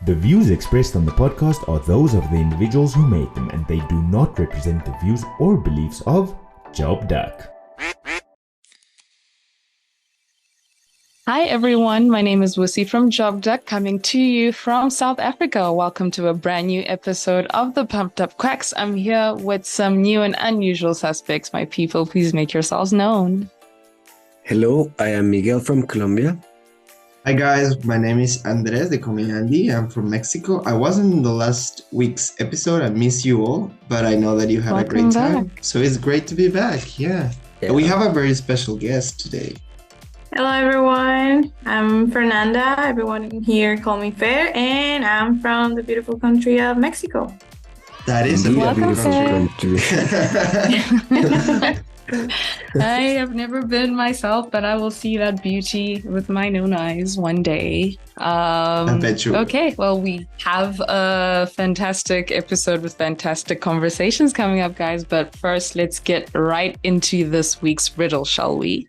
The views expressed on the podcast are those of the individuals who made them, and they do not represent the views or beliefs of Job Duck. Hi everyone, my name is Busi from Job Duck, coming to you from South Africa. Welcome to a brand new episode of the Pumped Up Quacks. I'm here with some new and unusual suspects. My people, please make yourselves known. Hello, I am Miguel from Colombia. Hi guys, my name is Andres, they call me Andy. I'm from Mexico. I wasn't in the last week's episode. I miss you all, but I know that you had a great time. So it's great to be back. Yeah. We have a very special guest today. Hello everyone, I'm Fernanda. Everyone here call me Fer, and I'm from the beautiful country of Mexico. That is a beautiful country. I have never been myself, but I will see that beauty with my own eyes one day. I bet you. Okay, well, we have a fantastic episode with fantastic conversations coming up, guys. But first, let's get right into this week's riddle, shall we?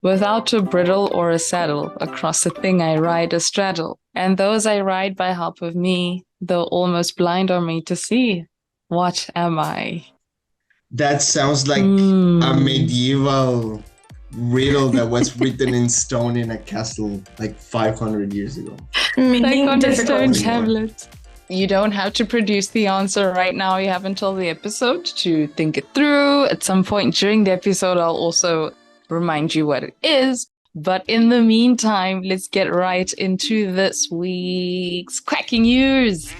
Without a bridle or a saddle, across a thing I ride a straddle, and those I ride by help of me, though almost blind are made to see. What am I? That sounds like a medieval riddle that was written in stone in a castle like 500 years ago. Like on a stone tablet. You don't have to produce the answer right now. You have until the episode to think it through. At some point during the episode, I'll also remind you what it is. But in the meantime, let's get right into this week's quacking news.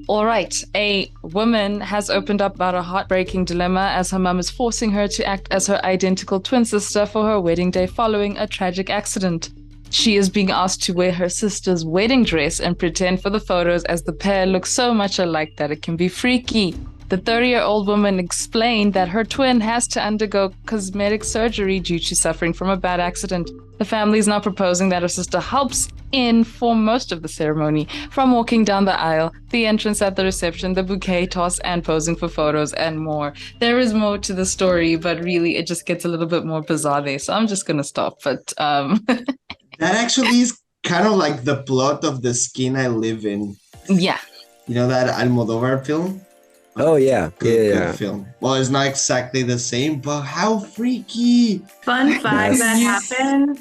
All right, a woman has opened up about a heartbreaking dilemma as her mum is forcing her to act as her identical twin sister for her wedding day following a tragic accident. She is being asked to wear her sister's wedding dress and pretend for the photos as the pair look so much alike that it can be freaky. The 30-year-old woman explained that her twin has to undergo cosmetic surgery due to suffering from a bad accident. The family is now proposing that her sister helps in for most of the ceremony, from walking down the aisle, the entrance at the reception, the bouquet toss, and posing for photos, and more. There is more to the story, but really it just gets a little bit more bizarre there, so I'm just going to stop. But That actually is kind of like the plot of The Skin I Live In. Yeah. You know that Almodovar film? Oh, yeah. Good film. Well, it's not exactly the same, but how freaky. Fun fact Yes.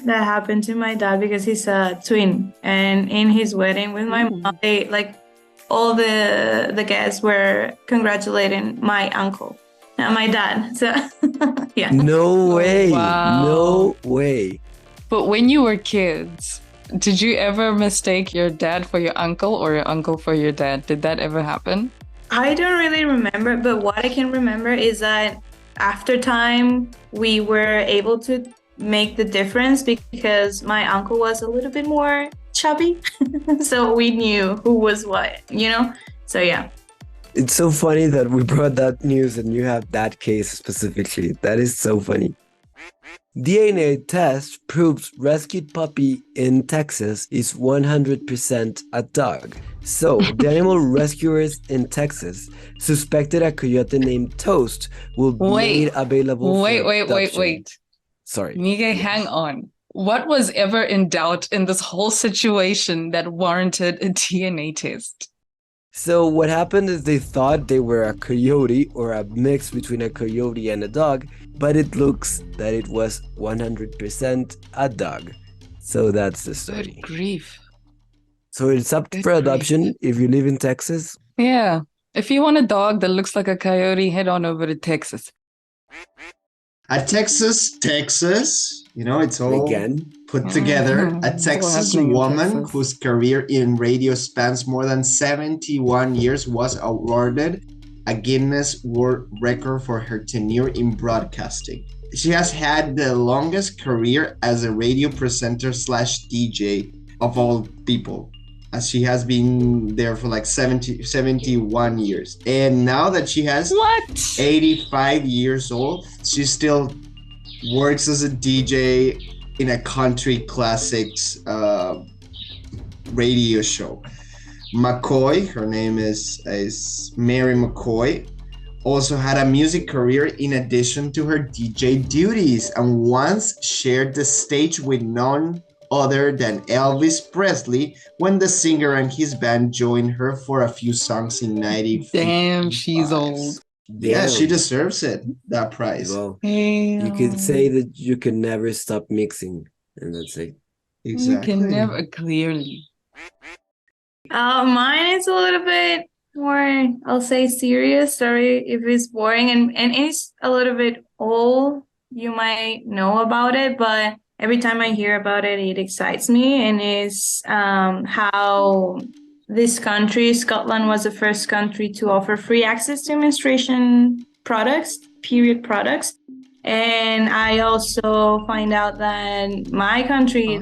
that happened to my dad because he's a twin, and in his wedding with my mom, they all the guests were congratulating my uncle, not my dad. So yeah. No way. Wow. No way. But when you were kids, did you ever mistake your dad for your uncle or your uncle for your dad? Did that ever happen? I don't really remember, but what I can remember is that after time, we were able to make the difference because my uncle was a little bit more chubby. So we knew who was what, you know? So yeah. It's so funny that we brought that news and you have that case specifically. That is so funny. DNA test proves rescued puppy in Texas is 100% a dog. So, the animal rescuers in Texas suspected a coyote named Toast will be made available for adoption. Wait. Sorry. Migue, hang on. What was ever in doubt in this whole situation that warranted a DNA test? So what happened is they thought they were a coyote or a mix between a coyote and a dog, but it looks that it was 100% a dog. So that's the story. Good grief. So it's up for adoption if you live in Texas. Yeah. If you want a dog that looks like a coyote, head on over to Texas. At Texas, you know, it's all Again. put together. A What's Texas happening in woman Texas? whose career in radio spans more than 71 years was awarded a Guinness World Record for her tenure in broadcasting. She has had the longest career as a radio presenter / DJ of all people, as she has been there for like 71 years. And now that she has 85 years old, she still works as a DJ in a country classics radio show. McCoy, her name is Mary McCoy, also had a music career in addition to her DJ duties, and once shared the stage with none other than Elvis Presley when the singer and his band joined her for a few songs in 1995. Damn, she's old. Yeah, she deserves it, that prize. Well, Damn. you could say that you can never stop mixing, and that's it. Exactly. You can never, clearly. Mine is a little bit more, I'll say, serious. Sorry if it's boring, and it's a little bit old. You might know about it, but every time I hear about it, it excites me. And it's how this country, Scotland, was the first country to offer free access to menstruation products, period products. And I also find out that my country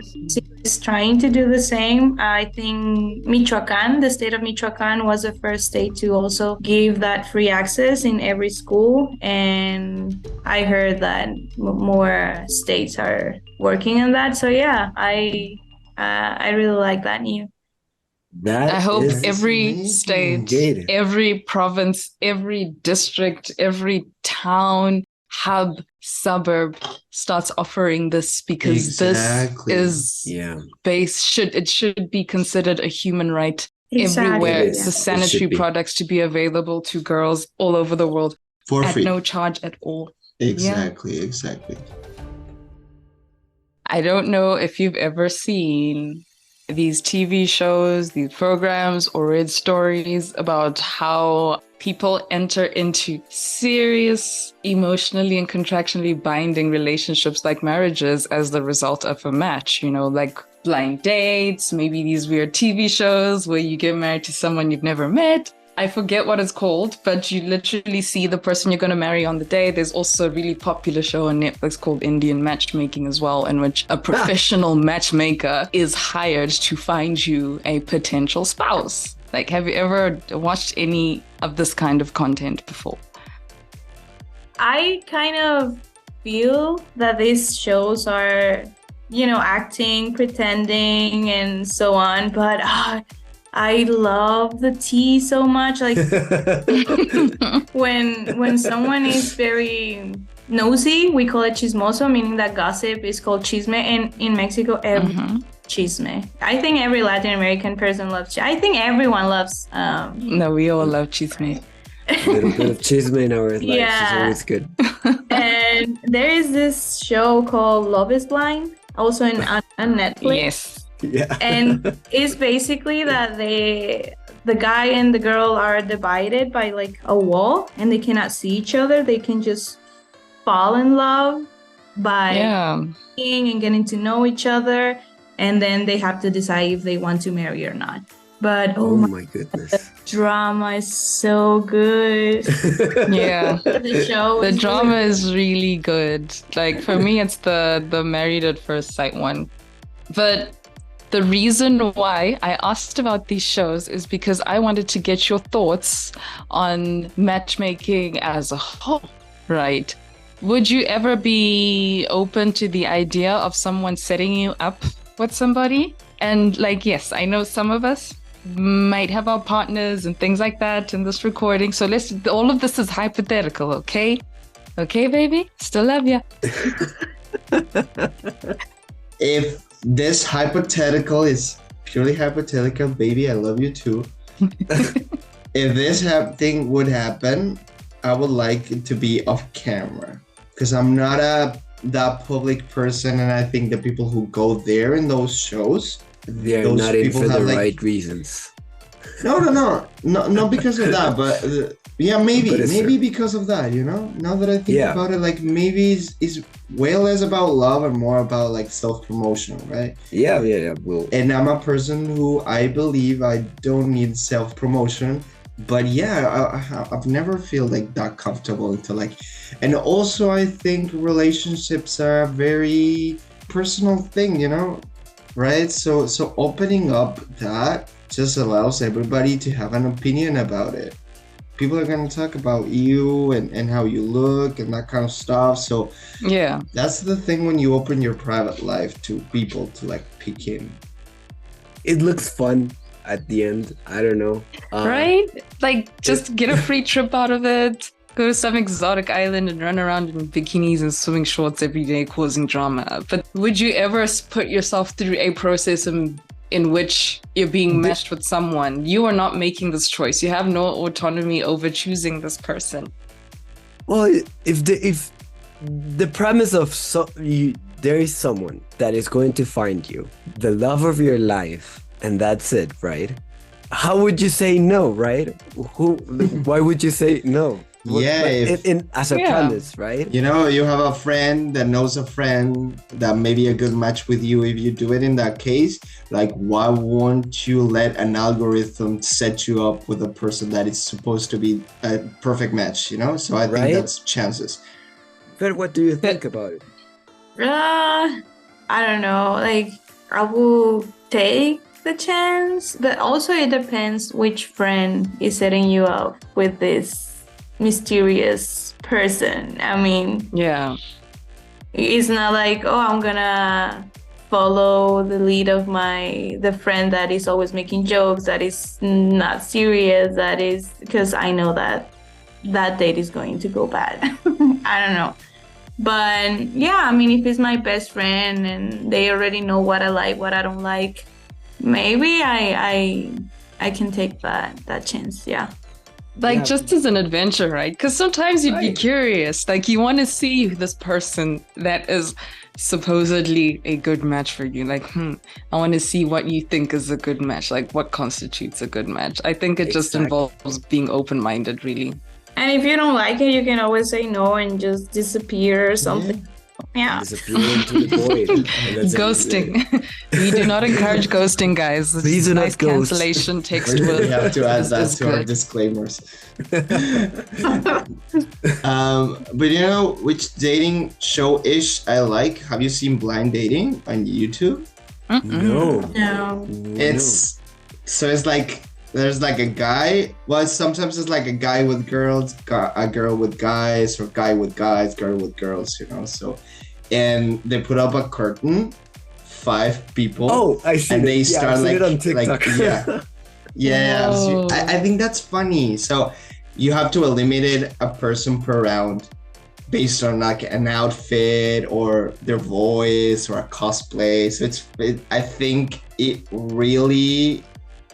is trying to do the same. I think Michoacán, the state of Michoacán, was the first state to also give that free access in every school. And I heard that more states are working on that. So yeah, I really like that news. I hope every state, every province, every district, every town, hub, suburb starts offering this, because this is it should be considered a human right everywhere. The sanitary products to be available to girls all over the world for at free. No charge at all. Exactly. I don't know if you've ever seen these TV shows, these programs, or read stories about how people enter into serious, emotionally and contractually binding relationships like marriages as the result of a match, like blind dates, maybe these weird TV shows where you get married to someone you've never met. I forget what it's called, but you literally see the person you're going to marry on the day. There's also a really popular show on Netflix called Indian Matchmaking as well, in which a professional matchmaker is hired to find you a potential spouse. Like, have you ever watched any of this kind of content before? I kind of feel that these shows are, acting, pretending, and so on, but I love the tea so much. Like when someone is very nosy, we call it chismoso, meaning that gossip is called chisme. And in Mexico, chisme. I think every Latin American person loves I think everyone loves. No, we all love chisme. A little bit of chisme in our lives is always good. And there is this show called Love is Blind, also on Netflix. Yes. Yeah. And it's basically that the guy and the girl are divided by like a wall, and they cannot see each other. They can just fall in love by seeing and getting to know each other, and then they have to decide if they want to marry or not. But oh my goodness, the drama is so good. The drama is really good. Like, for me, it's the Married at First Sight one. But the reason why I asked about these shows is because I wanted to get your thoughts on matchmaking as a whole, right? Would you ever be open to the idea of someone setting you up with somebody? And yes, I know some of us might have our partners and things like that in this recording. So all of this is hypothetical, okay? Okay, baby? Still love ya. If this hypothetical is purely hypothetical, baby, I love you too. If this thing would happen, I would like it to be off camera, because I'm not that public person, and I think the people who go there in those shows, they're not in for the right reasons. No, not because of that, but maybe because of that, now that I think about it, maybe it's way less about love and more about self-promotion, right? Well, and I'm a person who I believe I don't need self-promotion, but I've never feel that comfortable until and also I think relationships are a very personal thing, right? So opening up that just allows everybody to have an opinion about it. People are going to talk about you and how you look and that kind of stuff. So that's the thing when you open your private life to people to peek in. It looks fun at the end. I don't know. Right? Just get a free trip out of it. go to some exotic island and run around in bikinis and swimming shorts every day causing drama. But would you ever put yourself through a process in which you're being matched with someone? You are not making this choice. You have no autonomy over choosing this person. Well, if the premise of there is someone that is going to find you, the love of your life, and that's it, right? How would you say no, right? Why would you say no? Yeah, as a premise, right? You know, you have a friend that knows a friend that may be a good match with you. If you do it in that case, like, why won't you let an algorithm set you up with a person that is supposed to be a perfect match, you know? So I think that's chances. But what do you think about it? I don't know. Like, I will take the chance, but also it depends which friend is setting you up with this mysterious person. I mean, yeah, it's not like, oh, I'm gonna follow the lead of the friend that is always making jokes, that is not serious, that is, because I know that date is going to go bad. I don't know. But yeah, I mean, if it's my best friend and they already know what I like, what I don't like, maybe I can take that chance. Yeah. Like, just as an adventure, right? Because sometimes you'd be curious. Like, you want to see this person that is supposedly a good match for you. Like, I want to see what you think is a good match. Like, what constitutes a good match? I think it just involves being open-minded, really. And if you don't like it, you can always say no and just disappear or something. Yeah. Disappear into the void. Ghosting. We do not encourage ghosting, guys. Please do not nice ghost. Cancellation text will. We have to add that to our disclaimers. But you know which dating show-ish I like? Have you seen Blind Dating on YouTube? No. It's like there's like a guy. Well, sometimes it's like a guy with girls, a girl with guys, or guy with guys, girl with girls. You know, so and they put up a curtain, 5 people. Oh, I see. And they start it on TikTok. No. I think that's funny. So you have to eliminate a person per round based on like an outfit or their voice or a cosplay. So I think it really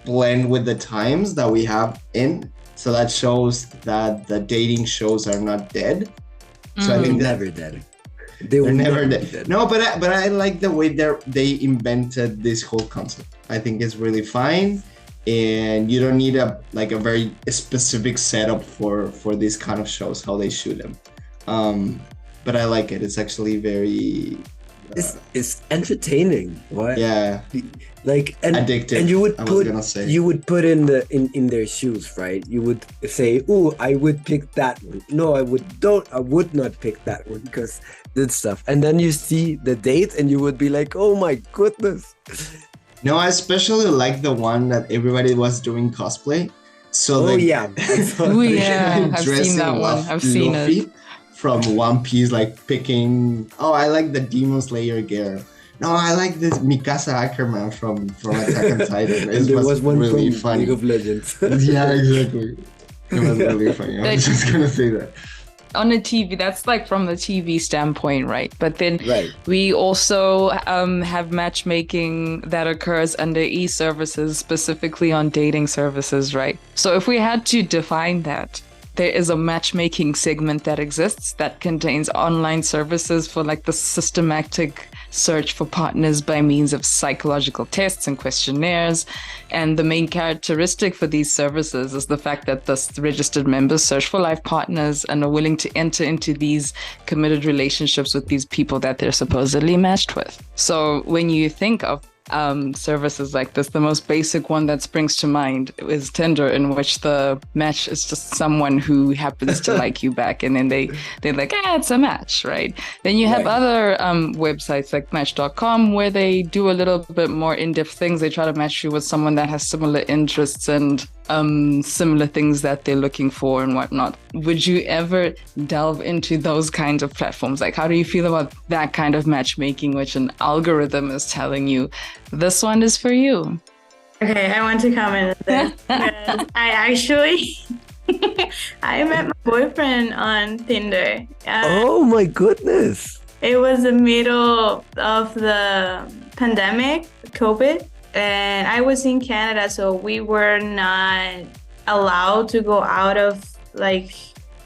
blend with the times that we have in. So that shows that the dating shows are not dead. So I think never dead. They're never dead. No, but I like the way they invented this whole concept. I think it's really fine, and you don't need a very specific setup for these kind of shows, how they shoot them. But I like it. It's actually very. It's entertaining. What? Yeah. Like addictive. And you would put in their shoes, right? You would say, "Oh, I would pick that one." No, I would not pick that one because this stuff. And then you see the date, and you would be like, "Oh my goodness." No, I especially like the one that everybody was doing cosplay. So I've seen that one. I've seen it. From One Piece, like picking, I like the Demon Slayer girl. No, I like this Mikasa Ackerman from Attack on Titan. It was one really from funny. League of Legends. Yeah, exactly. It was really funny. I was just gonna say that. On the TV, that's like from the TV standpoint, right? But then we also have matchmaking that occurs under e-services, specifically on dating services, right? So if we had to define that, there is a matchmaking segment that exists that contains online services for like the systematic search for partners by means of psychological tests and questionnaires. And the main characteristic for these services is the fact that the registered members search for life partners and are willing to enter into these committed relationships with these people that they're supposedly matched with. So when you think of services like this, the most basic one that springs to mind is Tinder, in which the match is just someone who happens to like you back, and then they're like, it's a match, right? Then you have other websites like Match.com where they do a little bit more in-depth things. They try to match you with someone that has similar interests and similar things that they're looking for and whatnot. Would you ever delve into those kinds of platforms? Like, how do you feel about that kind of matchmaking, which an algorithm is telling you, this one is for you? Okay, I want to comment on this. I actually I met my boyfriend on Tinder. Oh my goodness. It was the middle of the pandemic, COVID, and I was in Canada, so we were not allowed to go out of like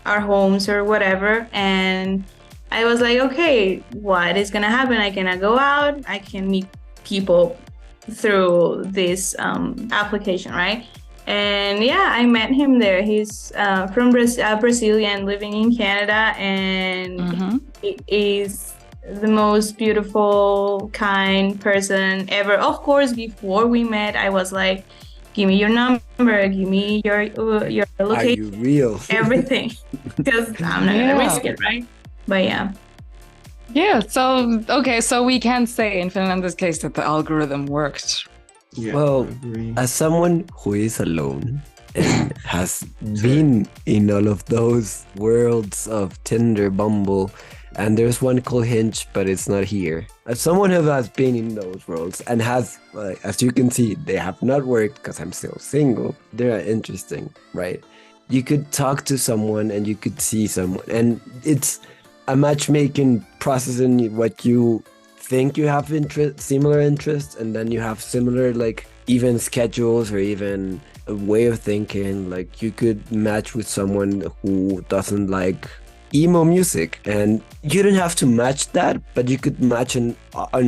our homes or whatever. And I was like, okay, what is gonna happen? I cannot go out. I can meet people through this application, right? And yeah, I met him there. He's from Brazilian living in Canada, and he is the most beautiful, kind person ever. Of course, before we met, I was like, give me your number, give me your location. Are you real? Everything, because I'm not gonna risk it, right? But yeah. Yeah, so we can say in Fernanda's case that the algorithm worked. Yeah, Well, as someone who is alone and has been in all of those worlds of Tinder, Bumble, and there's one called Hinge, but it's not here. As someone who has been in those worlds and has, as you can see, they have not worked because I'm still single. They're interesting, right? You could talk to someone and you could see someone, and it's a matchmaking process in what you think you have similar interests, and then you have similar like even schedules or even a way of thinking. Like you could match with someone who doesn't like emo music, and you don't have to match that, but you could match on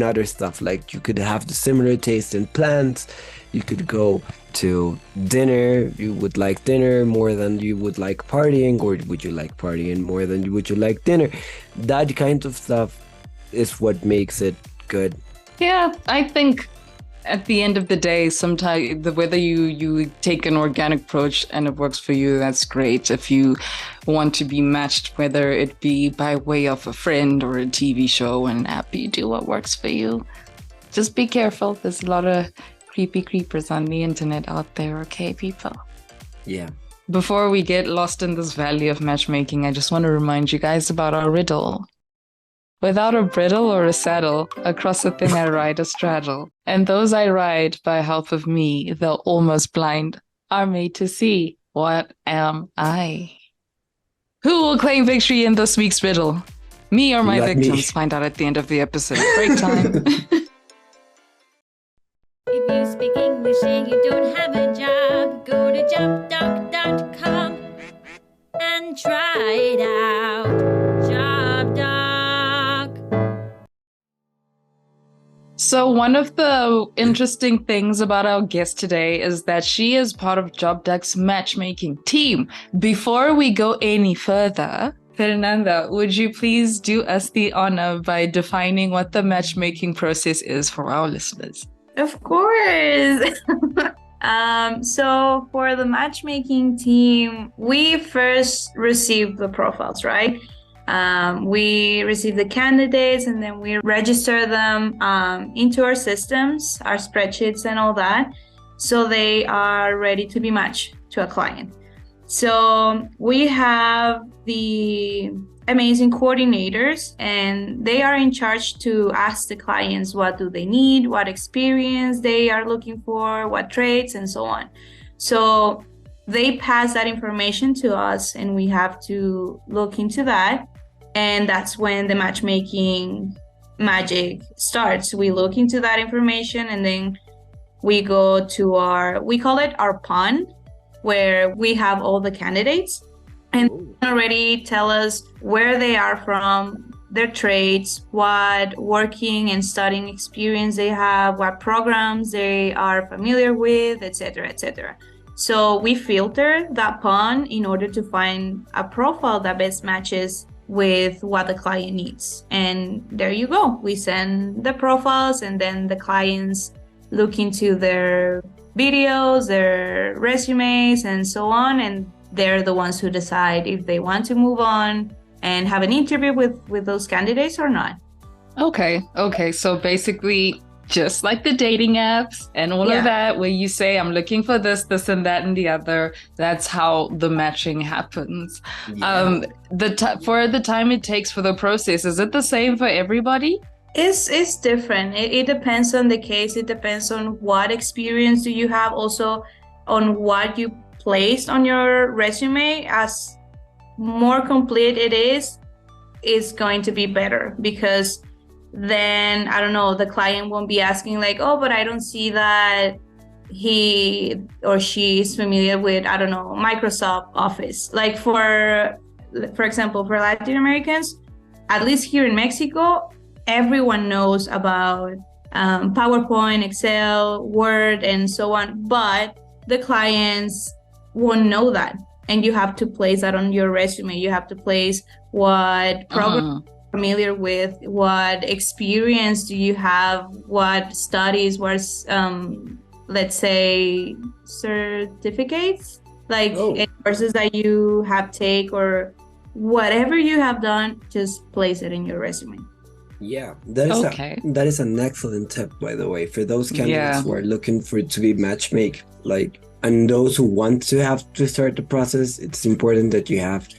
other stuff. Like you could have the similar taste in plants. You could go to dinner. You would like dinner more than you would like partying, or would you like partying more than would you like dinner? That kind of stuff is what makes it good. Yeah, I think at the end of the day, sometimes whether you take an organic approach and it works for you, that's great. If you want to be matched, whether it be by way of a friend or a TV show and an app, you do what works for you. Just be careful. There's a lot of creepy creepers on the internet out there, okay, people? Yeah. Before we get lost in this valley of matchmaking, I just want to remind you guys about our riddle. Without a bridle or a saddle, across the thing I ride a straddle. And those I ride by help of me, though almost blind, are made to see. What am I? Who will claim victory in this week's riddle? Me or my victims? Find out at the end of the episode. Break time. If you speak English and you don't have a job, go to jobdoc.com and try it out. Job Doc. So one of the interesting things about our guest today is that she is part of JobDuck's matchmaking team. Before we go any further, Fernanda, would you please do us the honor by defining what the matchmaking process is for our listeners? Of course. So for the matchmaking team, we first receive the profiles, right? We receive the candidates and then we register them into our systems, our spreadsheets and all that. So they are ready to be matched to a client. So we have the amazing coordinators and they are in charge to ask the clients what do they need, what experience they are looking for, what traits and so on. So they pass that information to us and we have to look into that. And that's when the matchmaking magic starts. We look into that information and then we go to we call it our pond, where we have all the candidates and already tell us where they are from, their traits, what working and studying experience they have, what programs they are familiar with, etc., etc. So we filter that pond in order to find a profile that best matches with what the client needs. And there you go. We send the profiles and then the clients look into their videos, their resumes, and so on. And they're the ones who decide if they want to move on and have an interview with those candidates or not. Okay. So basically, just like the dating apps and all of that, where you say, I'm looking for this, and that, and the other, that's how the matching happens. Yeah. For the time it takes for the process, is it the same for everybody? It's different. It depends on the case. It depends on what experience do you have, also on what you placed on your resume, as more complete it is going to be better, because then, I don't know, the client won't be asking like, oh, but I don't see that he or she is familiar with, I don't know, Microsoft Office. Like for example, for Latin Americans, at least here in Mexico, everyone knows about PowerPoint, Excel, Word, and so on. But the clients won't know that. And you have to place that on your resume. You have to place what program familiar with, what experience do you have, what studies, what let's say certificates, like courses that you have take, or whatever you have done, just place it in your resume. Yeah, that is an excellent tip, by the way, for those candidates who are looking for it to be matchmake, like, and those who want to have to start the process. It's important that you have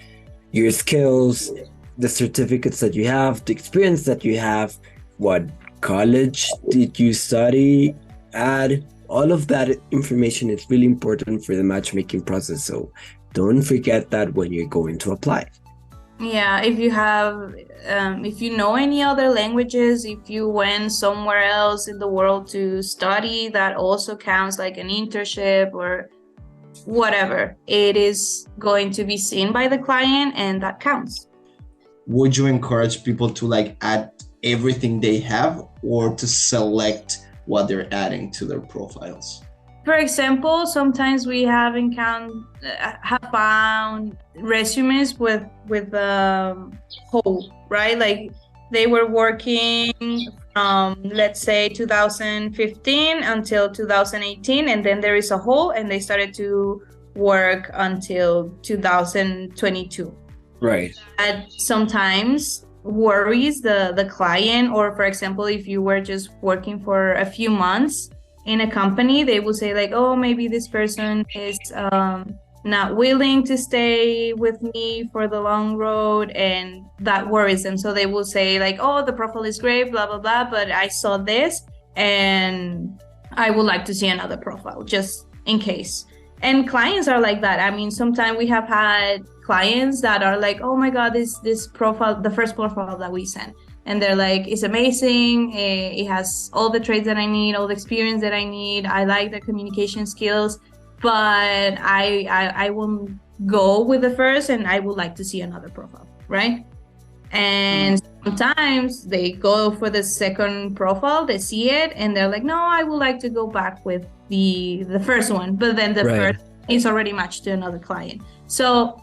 your skills, the certificates that you have, the experience that you have, what college did you study at. All of that information is really important for the matchmaking process. So don't forget that when you're going to apply. Yeah, if you have, if you know any other languages, if you went somewhere else in the world to study, that also counts, like an internship or whatever. It is going to be seen by the client, and that counts. Would you encourage people to like add everything they have, or to select what they're adding to their profiles? For example, sometimes we have found resumes with whole, right? Like they were working from, let's say, 2015 until 2018, and then there is a hole, and they started to work until 2022. Right. That sometimes worries the client. Or for example, if you were just working for a few months in a company, they will say like, oh, maybe this person is not willing to stay with me for the long road, and that worries them. So they will say like, oh, the profile is great, blah, blah, blah, but I saw this and I would like to see another profile just in case. And clients are like that. I mean, sometimes we have had clients that are like, oh my God, this profile, the first profile that we sent, and they're like, it's amazing. It has all the traits that I need, all the experience that I need. I like the communication skills, but I won't go with the first, and I would like to see another profile, right? And sometimes they go for the second profile, they see it, and they're like, no, I would like to go back with the first one. But then the first is already matched to another client. So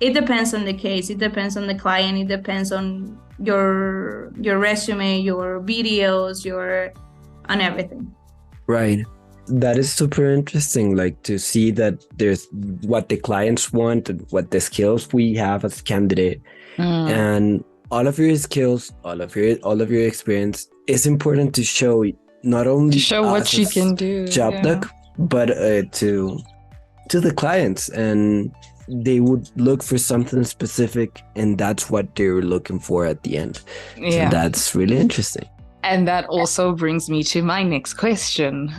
it depends on the case. It depends on the client. It depends on your resume, your videos, on everything. Right. That is super interesting, like to see that there's what the clients want and what the skills we have as candidate, and all of your skills, all of your experience is important to show, not only to show what you can do, job doc, but to the clients, and they would look for something specific, and that's what they're looking for at the end. So that's really interesting. And that also brings me to my next question.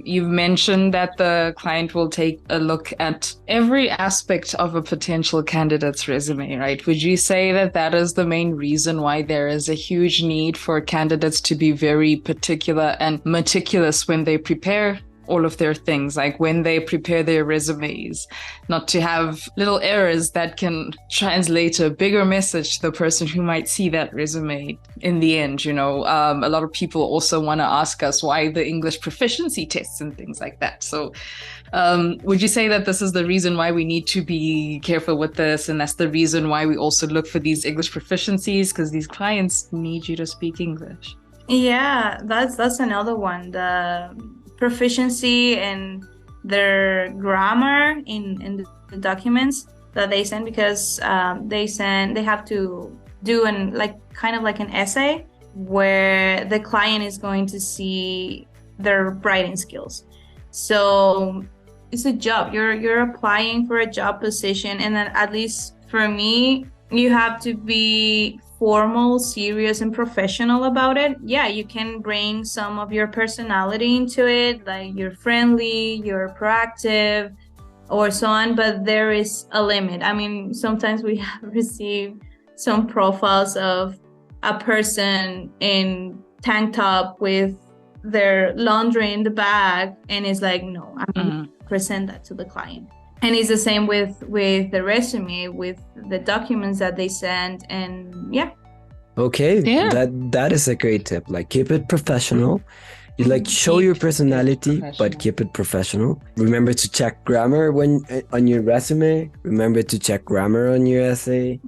You've mentioned that the client will take a look at every aspect of a potential candidate's resume, right? Would you say that that is the main reason why there is a huge need for candidates to be very particular and meticulous when they prepare all of their things, like when they prepare their resumes, not to have little errors that can translate a bigger message to the person who might see that resume in the end, you know? A lot of people also want to ask us why the English proficiency tests and things like that. So would you say that this is the reason why we need to be careful with this, and that's the reason why we also look for these English proficiencies, because these clients need you to speak English? Yeah, that's another one. The proficiency and their grammar in the documents that they send, because they have to do kind of like an essay where the client is going to see their writing skills. So it's a job. You're applying for a job position, and then at least for me, you have to be formal, serious, and professional about it. Yeah, you can bring some of your personality into it, like you're friendly, you're proactive, or so on, but there is a limit. I mean, sometimes we have received some profiles of a person in tank top with their laundry in the bag, and it's like, no, I mean, present that to the client. And it's the same with the resume, with the documents that they send, and yeah. Okay, that is a great tip. Like, keep it professional. You like show your personality, but keep it professional. Remember to check grammar when on your resume. Remember to check grammar on your essay.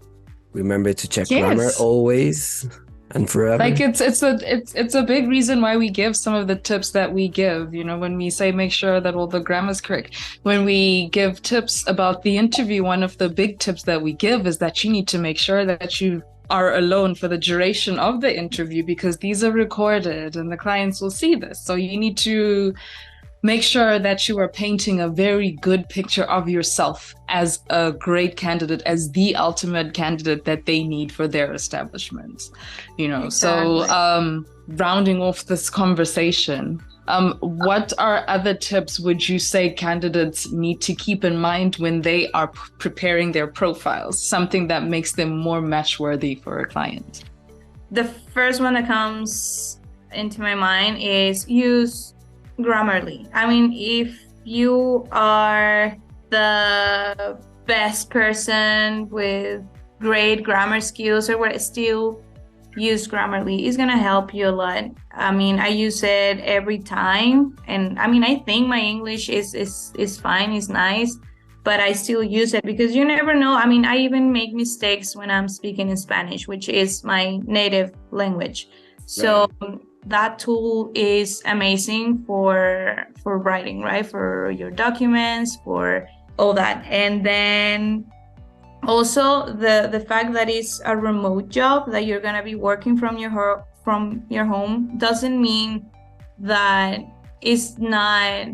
Remember to check grammar always and forever. Like it's a big reason why we give some of the tips that we give. You know, when we say make sure that all the grammar is correct. When we give tips about the interview, one of the big tips that we give is that you need to make sure that you are alone for the duration of the interview, because these are recorded and the clients will see this. So you need to make sure that you are painting a very good picture of yourself as a great candidate, as the ultimate candidate that they need for their establishment. You know, exactly. So rounding off this conversation, what are other tips would you say candidates need to keep in mind when they are preparing their profiles? Something that makes them more match worthy for a client? The first one that comes into my mind is use Grammarly. I mean, if you are the best person with great grammar skills or what, still use Grammarly. It's gonna help you a lot. I mean, I use it every time, and I mean, I think my English is fine, is nice, but I still use it because you never know. I mean, I even make mistakes when I'm speaking in Spanish, which is my native language. So that tool is amazing for writing, right? For your documents, for all that. And then also the fact that it's a remote job, that you're gonna be working from your home, doesn't mean that it's not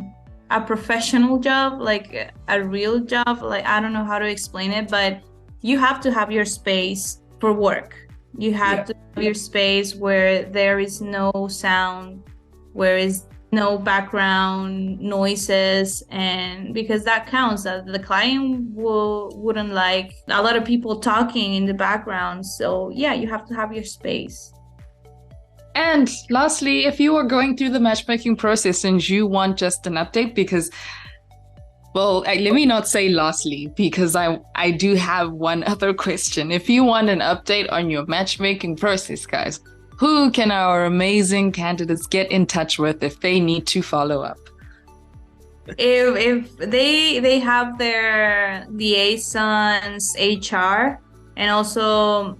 a professional job, like a real job. Like, I don't know how to explain it, but you have to have your space for work. You have to have your space where there is no sound, where is no background noises, and because that counts, that the client wouldn't like a lot of people talking in the background. So yeah, you have to have your space. And lastly, if you are going through the matchmaking process and you want just an update, because, well, let me not say lastly, because I do have one other question. If you want an update on your matchmaking process, guys, who can our amazing candidates get in touch with if they need to follow up? If they have their liaisons, HR, and also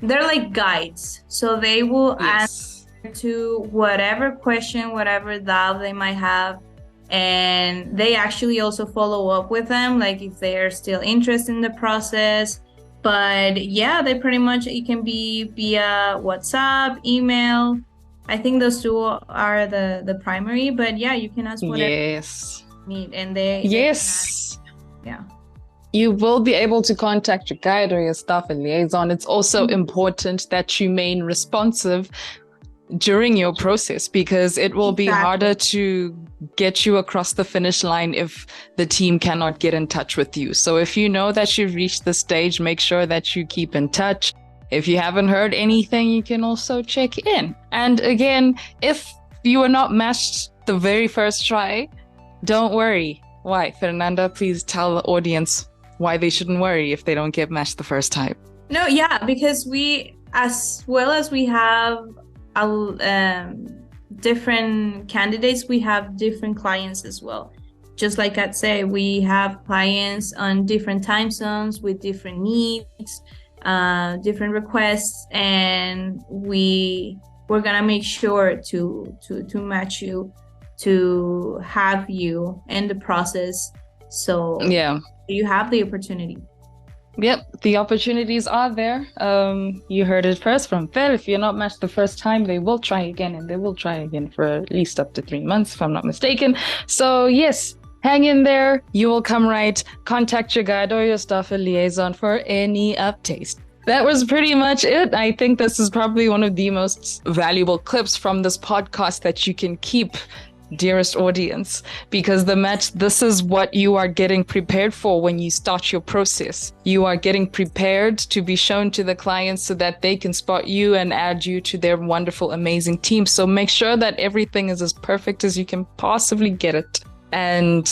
they're like guides, so they will answer to whatever question, whatever doubt they might have, and they actually also follow up with them, like if they are still interested in the process. But yeah, they pretty much, it can be via WhatsApp, email. I think those two are the primary, but yeah, you can ask whatever you need, and they you will be able to contact your guide or your staff and liaison. It's also important that you remain responsive during your process, because it will be harder to get you across the finish line if the team cannot get in touch with you. So if you know that you've reached the stage, make sure that you keep in touch. If you haven't heard anything, you can also check in. And again, if you are not matched the very first try, don't worry. Why? Fernanda, please tell the audience why they shouldn't worry if they don't get matched the first time. No, yeah, because we, as well as we have different candidates, we have different clients as well. Just like I'd say, we have clients on different time zones with different needs, different requests, and we're gonna make sure to match you, to have you in the process. So yeah, you have the opportunity. Yep, the opportunities are there. You heard it first from Fer. If you're not matched the first time, they will try again, and they will try again for at least up to 3 months, if I'm not mistaken. So yes, hang in there. You will come right. Contact your guide or your staff and liaison for any updates. That was pretty much it. I think this is probably one of the most valuable clips from this podcast that you can keep dearest audience, because this is what you are getting prepared for when you start your process. You are getting prepared to be shown to the clients so that they can spot you and add you to their wonderful, amazing team. So make sure that everything is as perfect as you can possibly get it. And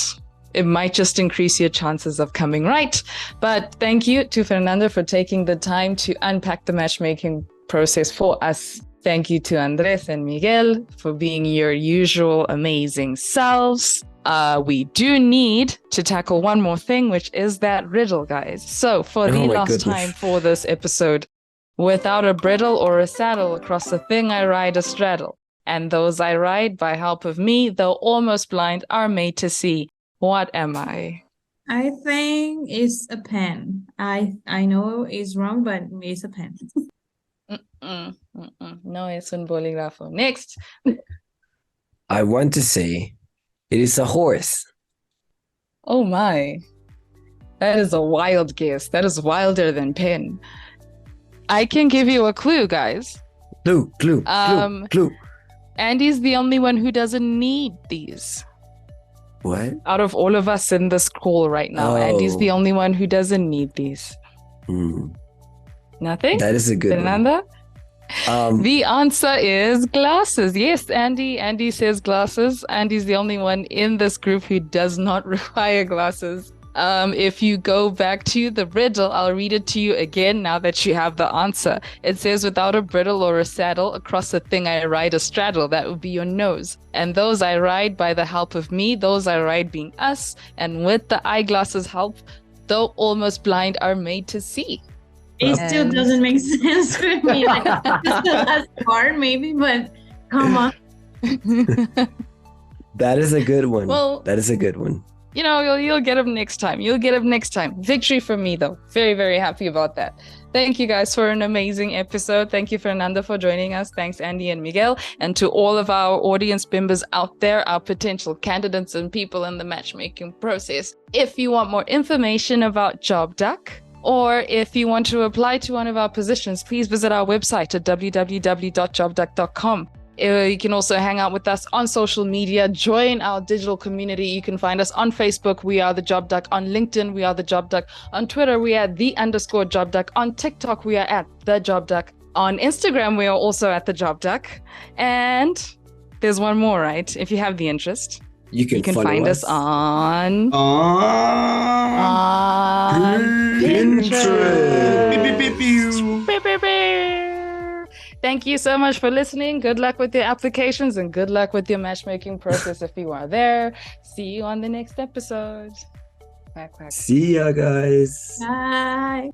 it might just increase your chances of coming right. But thank you to Fernanda for taking the time to unpack the matchmaking process for us. Thank you to Andres and Miguel for being your usual amazing selves. We do need to tackle one more thing, which is that riddle, guys. So for the last time for this episode, without a bridle or a saddle, across the thing I ride a straddle. And those I ride by help of me, though almost blind, are made to see. What am I? I think it's a pen. I know it's wrong, but it's a pen. No, es un bolígrafo. Next. I want to say it is a horse. Oh my. That is a wild guess. That is wilder than pen. I can give you a clue, guys. Clue. Andy's the only one who doesn't need these. What? Out of all of us in this call right now, Andy's the only one who doesn't need these. Nothing? That is a good Fernanda? one. The answer is glasses. Yes, Andy says glasses. Andy's the only one in this group who does not require glasses. If you go back to the riddle, I'll read it to you again now that you have the answer. It says, without a bridle or a saddle, across the thing I ride a straddle. That would be your nose. And those I ride by the help of me, those I ride being us. And with the eyeglasses help, though almost blind, are made to see. It still doesn't make sense for me. Like, just the last part, maybe, but come on. That is a good one. Well, that is a good one. You know, you'll get them next time. Victory for me, though. Very, very happy about that. Thank you guys for an amazing episode. Thank you, Fernanda, for joining us. Thanks, Andy and Miguel. And to all of our audience members out there, our potential candidates and people in the matchmaking process. If you want more information about JobDuck, or if you want to apply to one of our positions, please visit our website at www.jobduck.com. You can also hang out with us on social media, join our digital community. You can find us on Facebook. We are the Job Duck. On LinkedIn, we are the Job Duck. On Twitter, we are _Job Duck. On TikTok, we are at the Job Duck. On Instagram, we are also at the Job Duck. And there's one more, right? If you have the interest, you can find us on Pinterest. Thank you so much for listening. Good luck with your applications and good luck with your matchmaking process if you are there. See you on the next episode. Quack, quack. See ya, guys. Bye.